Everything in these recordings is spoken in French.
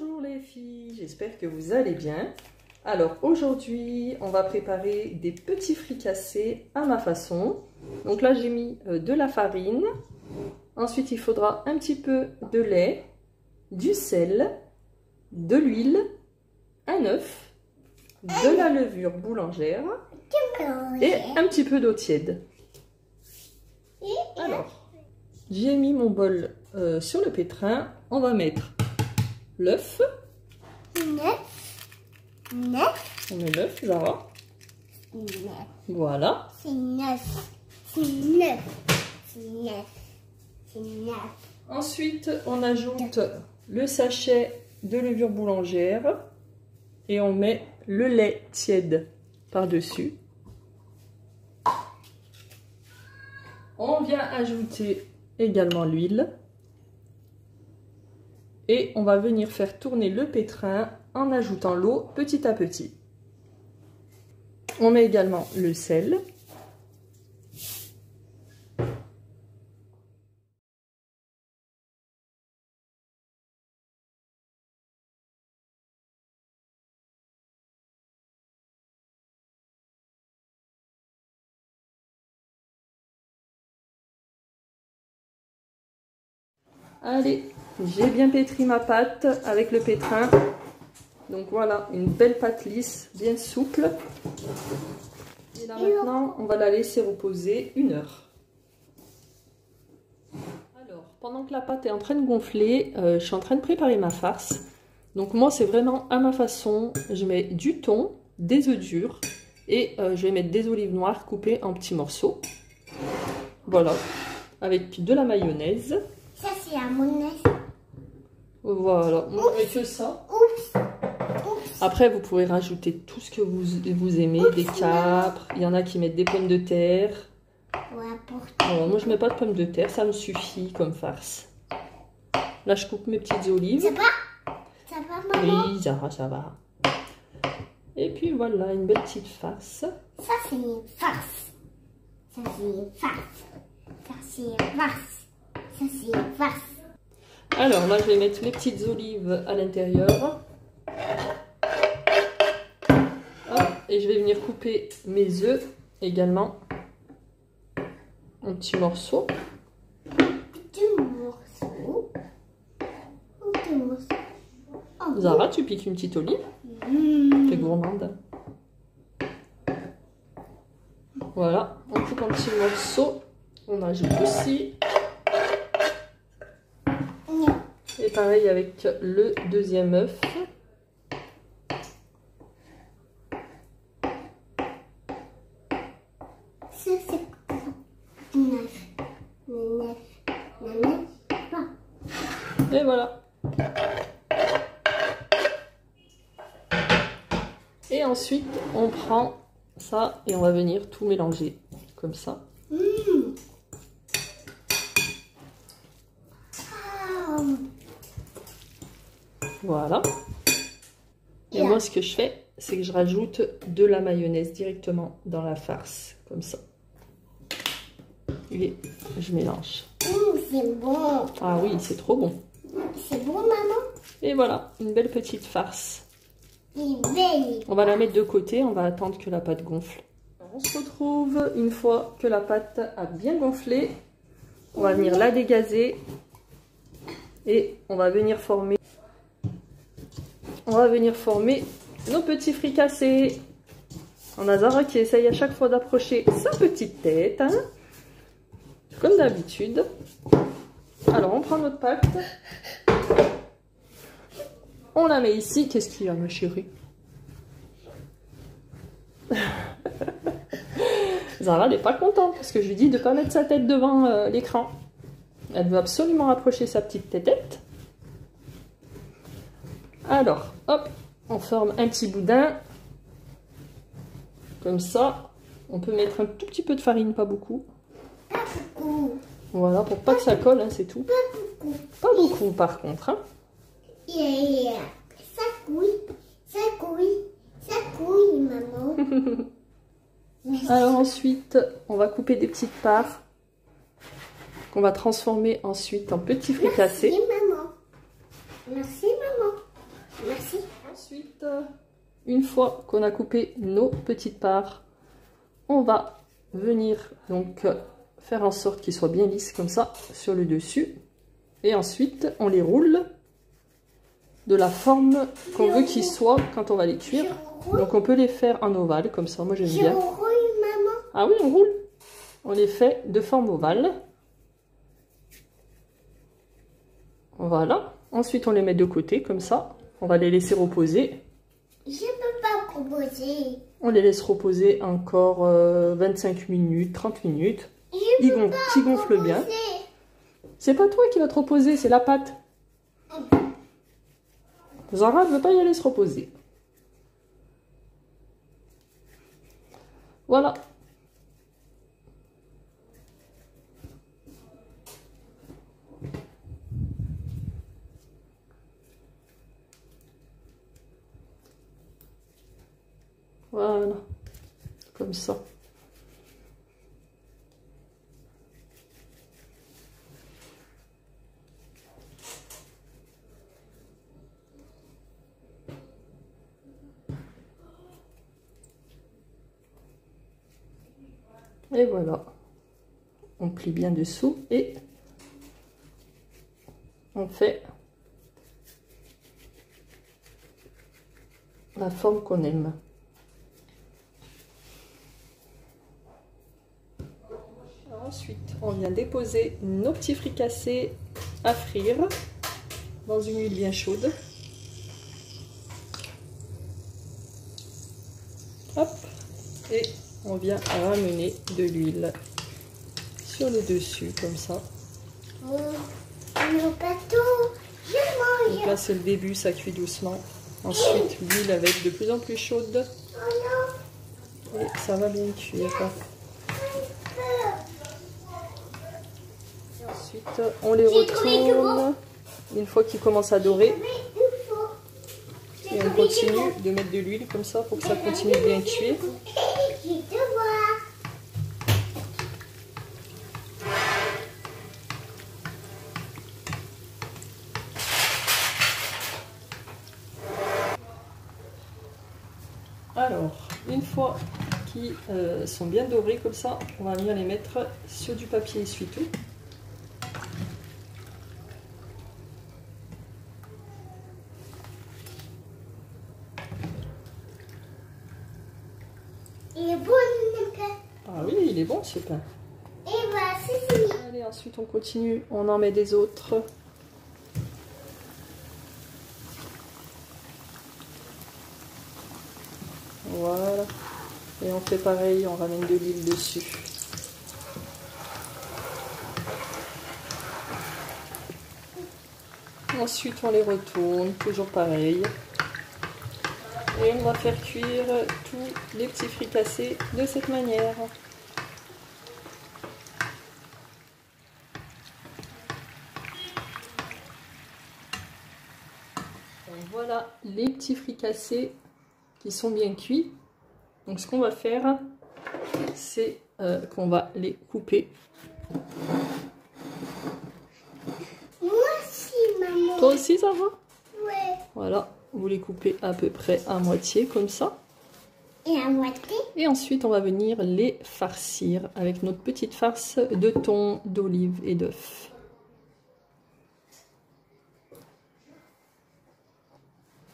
Bonjour les filles, j'espère que vous allez bien. Alors aujourd'hui, on va préparer des petits fricassés à ma façon. Donc là, j'ai mis de la farine. Ensuite, il faudra un petit peu de lait, du sel, de l'huile, un œuf, de la levure boulangère et un petit peu d'eau tiède. Alors, j'ai mis mon bol sur le pétrin. On va mettre l'œuf. On met l'œuf, Zara. Voilà. C'est neuf. C'est neuf. C'est neuf. C'est neuf. Ensuite, on ajoute le sachet de levure boulangère et on met le lait tiède par-dessus. On vient ajouter également l'huile. Et on va venir faire tourner le pétrin en ajoutant l'eau petit à petit. On met également le sel. Allez, j'ai bien pétri ma pâte avec le pétrin. Donc voilà, une belle pâte lisse, bien souple. Et là maintenant, on va la laisser reposer 1 heure. Alors, pendant que la pâte est en train de gonfler, je suis en train de préparer ma farce. Donc moi, c'est vraiment à ma façon. Je mets du thon, des œufs durs et je vais mettre des olives noires coupées en petits morceaux. Voilà, avec de la mayonnaise. Ça, c'est la mayonnaise. Voilà, moi je fais que ça. Après, vous pouvez rajouter tout ce que vous aimez, des capres. Il y en a qui mettent des pommes de terre. Ouais, Alors, moi, je mets pas de pommes de terre, ça me suffit comme farce. Là, je coupe mes petites olives. Ça va? Ça va, maman? Oui, Zara, ça va. Et puis voilà, une belle petite farce. Ça, c'est une farce. Ça, c'est une farce. Ça, c'est une farce. Ça, c'est une farce. Alors là, je vais mettre mes petites olives à l'intérieur. Et je vais venir couper mes œufs également en petits morceaux. Deux morceaux. Deux morceaux. Oh, Zara, tu piques une petite olive. T'es gourmande. Voilà, on coupe en petits morceaux. On ajoute aussi. Et pareil avec le deuxième œuf. Ça, c'est neuf. Neuf. Neuf. Et voilà. Et ensuite, on prend ça et on va venir tout mélanger comme ça. Voilà. Et moi, ce que je fais, c'est que je rajoute de la mayonnaise directement dans la farce, comme ça. Et je mélange. C'est bon. Ah oui, c'est trop bon. C'est bon, maman? Et voilà, une belle petite farce. Il est belle. On va la mettre de côté, on va attendre que la pâte gonfle. Alors, on se retrouve une fois que la pâte a bien gonflé. On va venir la dégazer et on va venir former. On va venir former nos petits fricassés. On a Zara qui essaye à chaque fois d'approcher sa petite tête, hein, comme d'habitude. Alors on prend notre pâte. On la met ici. Qu'est-ce qu'il y a, ma chérie? Zara n'est pas contente parce que je lui dis de ne pas mettre sa tête devant l'écran. Elle veut absolument approcher sa petite tête. Alors, hop, on forme un petit boudin. Comme ça. On peut mettre un tout petit peu de farine, pas beaucoup. Pas beaucoup. Voilà, pour pas que ça colle, hein, c'est tout. Pas beaucoup. Pas beaucoup, par contre. Hein. Ça couille. Ça couille. Ça couille, maman. Alors ensuite, on va couper des petites parts qu'on va transformer ensuite en petits fricassés. Merci, maman. Merci, maman. Ensuite, une fois qu'on a coupé nos petites parts, on va venir donc faire en sorte qu'ils soient bien lisses comme ça sur le dessus. Et ensuite, on les roule de la forme qu'on veut qu'ils soient quand on va les cuire. Donc on peut les faire en ovale comme ça, moi j'aime bien. Ah oui, on roule. On les fait de forme ovale. Voilà. Ensuite, on les met de côté comme ça. On va les laisser reposer. Je peux pas reposer. On les laisse reposer encore 25 minutes, 30 minutes. Qui gonflent bien. C'est pas toi qui vas te reposer, c'est la pâte. Zara ne veut pas y aller se reposer. Voilà. Voilà. Comme ça. Et voilà, on plie bien dessous et on fait la forme qu'on aime. Ensuite, on vient déposer nos petits fricassés à frire dans une huile bien chaude. Hop, et on vient ramener de l'huile sur le dessus comme ça. Mon bateau, je mange. Donc là c'est le début, ça cuit doucement. Ensuite l'huile va être de plus en plus chaude. Et ça va bien cuire. Et ensuite on les retourne une fois qu'ils commencent à dorer. Et on continue de mettre de l'huile comme ça pour que ça continue de bien cuire. Alors, une fois qu'ils sont bien dorés comme ça, on va venir les mettre sur du papier essuie-tout. Il est bon le pain. Ah oui, il est bon ce pain. Et voilà, c'est fini. Allez, ensuite on continue, on en met des autres. Voilà. Et on fait pareil, on ramène de l'huile dessus. Ensuite on les retourne, toujours pareil. Et on va faire cuire tous les petits fricassés de cette manière. Donc voilà les petits fricassés qui sont bien cuits. Donc ce qu'on va faire, c'est qu'on va les couper. Moi aussi, maman. Toi aussi, ça va? Ouais. Voilà, vous les coupez à peu près à moitié comme ça. Et à moitié. Et ensuite, on va venir les farcir avec notre petite farce de thon, d'olive et d'œuf.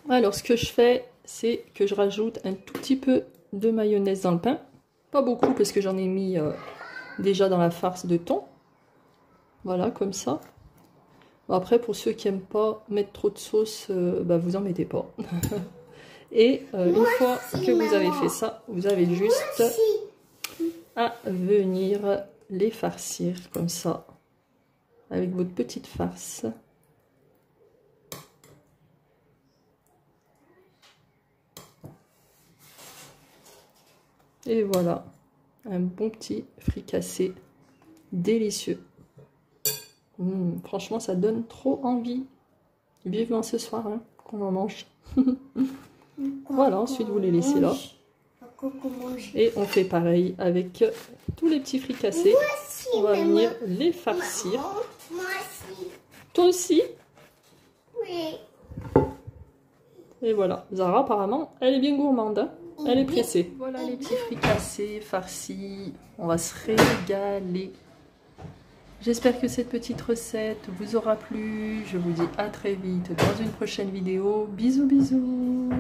Alors, ce que je fais, c'est que je rajoute un tout petit peu de mayonnaise dans le pain. Pas beaucoup parce que j'en ai mis déjà dans la farce de thon. Voilà, comme ça. Bon, après, pour ceux qui n'aiment pas mettre trop de sauce, bah, vous en mettez pas. Et une fois que vous avez fait ça, vous avez juste à venir les farcir comme ça, avec votre petite farce. Et voilà, un bon petit fricassé délicieux. Franchement, ça donne trop envie. Vivement ce soir hein, qu'on en mange. Voilà, ensuite vous les laissez là. Et on fait pareil avec tous les petits fricassés. On va venir les farcir. Moi aussi. Toi aussi? Oui. Et voilà, Zara apparemment, elle est bien gourmande, hein. Elle est pressée. Voilà les petits fricassés farcis, on va se régaler. J'espère que cette petite recette vous aura plu. Je vous dis à très vite dans une prochaine vidéo. Bisous bisous.